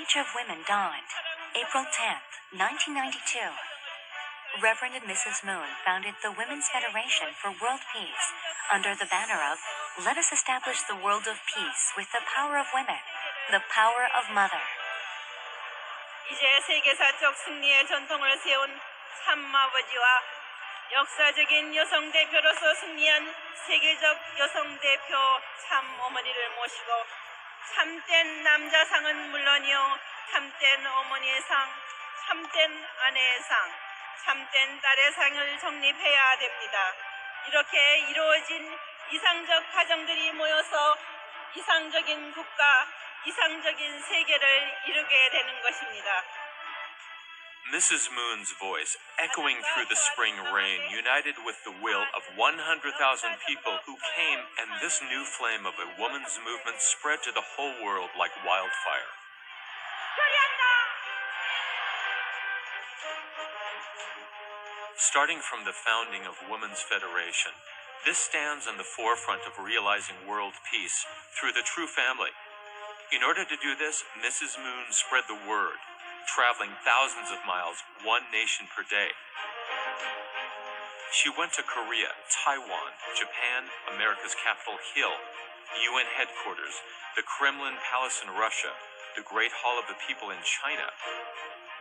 age of women dawned. April 10th, 1992. Reverend and Mrs. Moon founded the Women's Federation for World Peace under the banner of "Let us establish the world of peace with the power of women, the power of mother." 이제 세계사적 승리의 전통을 세운 참아버지와 역사적인 여성 대표로서 승리한 세계적 여성 대표 참어머니를 모시고 참된 남자상은 물론이요, 참된 어머니의 상, 참된 아내의 상, 참된 딸의 상을 정립해야 됩니다. 이렇게 이루어진 이상적 가정들이 모여서 이상적인 국가, 이상적인 세계를 이루게 되는 것입니다. Mrs. Moon's voice, echoing through the spring rain, united with the will of 100,000 people who came, and this new flame of a woman's movement spread to the whole world like wildfire. Starting from the founding of Women's Federation, this stands on the forefront of realizing world peace through the true family. In order to do this, Mrs. Moon spread the word, traveling thousands of miles, one nation per day. She went to Korea, Taiwan, Japan, America's capital Hill, UN headquarters, the Kremlin Palace in Russia, the Great Hall of the People in China,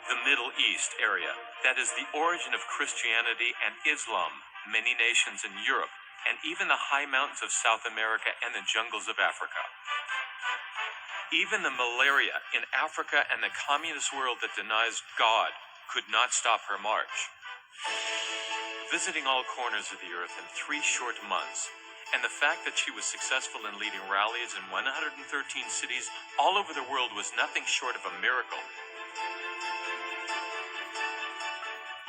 the Middle East area, that is the origin of Christianity and Islam, many nations in Europe, and even the high mountains of South America and the jungles of Africa. Even the malaria in Africa and the communist world that denies God could not stop her march. Visiting all corners of the earth in 3 short months, and the fact that she was successful in leading rallies in 113 cities all over the world was nothing short of a miracle.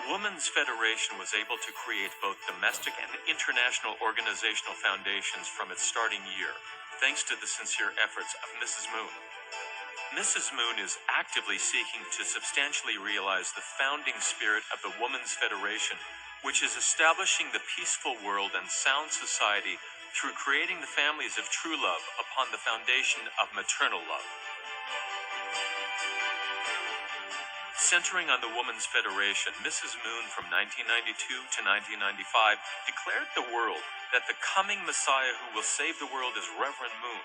Women's Federation was able to create both domestic and international organizational foundations from its starting year, thanks to the sincere efforts of Mrs. Moon. Mrs. Moon is actively seeking to substantially realize the founding spirit of the Women's Federation, which is establishing the peaceful world and sound society through creating the families of true love upon the foundation of maternal love. Centering on the Women's Federation, Mrs. Moon from 1992 to 1995 declared the world that the coming Messiah who will save the world is Reverend Moon.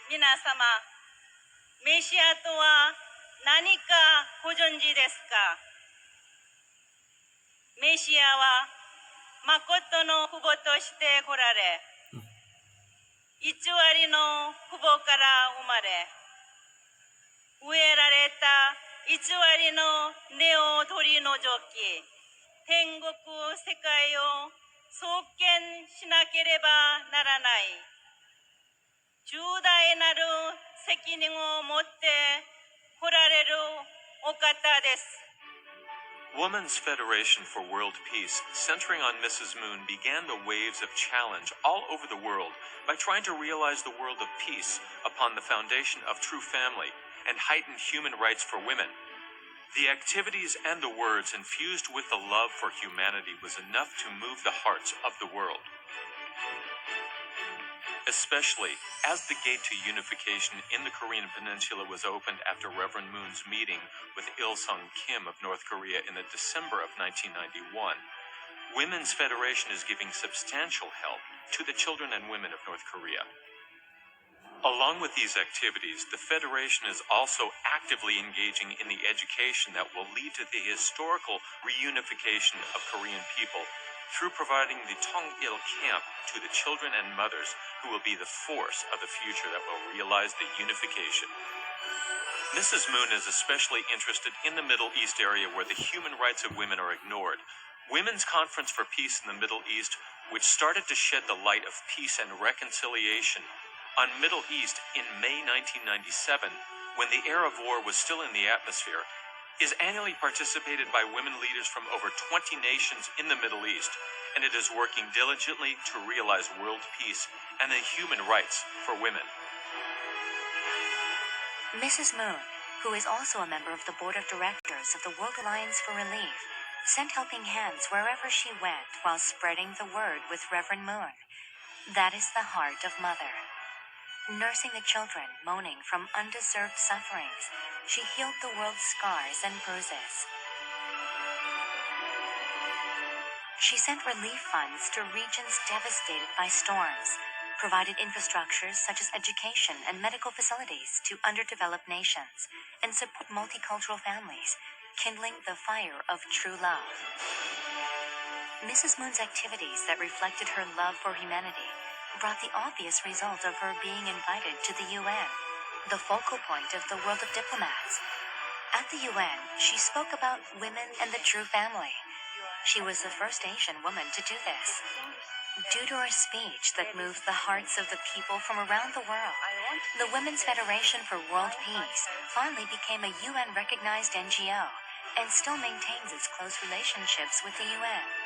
皆様、メシアとは何かご存知ですか？メシアは誠の父母として来られ、偽りの父母から生まれ、植えられた偽りの根を取り除き、天国世界を創建しなければならない。重大なる責任を持って来られるお方です。Women's Federation for World Peace, centering on Mrs. Moon, began the waves of challenge all over the world by trying to realize the world of peace upon the foundation of true family and heightened human rights for women. The activities and the words infused with the love for humanity was enough to move the hearts of the world. Especially as the gate to unification in the Korean peninsula was opened after Reverend Moon's meeting with Il-sung Kim of North Korea in the December of 1991, Women's Federation is giving substantial help to the children and women of North Korea. Along with these activities, the Federation is also actively engaging in the education that will lead to the historical reunification of Korean people through providing the Tongil camp to the children and mothers who will be the force of the future that will realize the unification. Mrs. Moon is especially interested in the Middle East area where the human rights of women are ignored. Women's Conference for Peace in the Middle East, which started to shed the light of peace and reconciliation on Middle East in May 1997, when the air of war was still in the atmosphere, is annually participated by women leaders from over 20 nations in the Middle East, and it is working diligently to realize world peace and the human rights for women. Mrs. Moon, who is also a member of the board of directors of the World Alliance for Relief, sent helping hands wherever she went while spreading the word with Reverend Moon. That is the heart of Mother. Nursing the children moaning from undeserved sufferings, she healed the world's scars and bruises. She sent relief funds to regions devastated by storms, provided infrastructures such as education and medical facilities to underdeveloped nations, and support multicultural families, kindling the fire of true love. Mrs. Moon's activities that reflected her love for humanity brought the obvious result of her being invited to the UN, the focal point of the world of diplomats. At the UN, she spoke about women and the true family. She was the first Asian woman to do this. Due to her speech that moved the hearts of the people from around the world, the Women's Federation for World Peace finally became a UN-recognized NGO and still maintains its close relationships with the UN.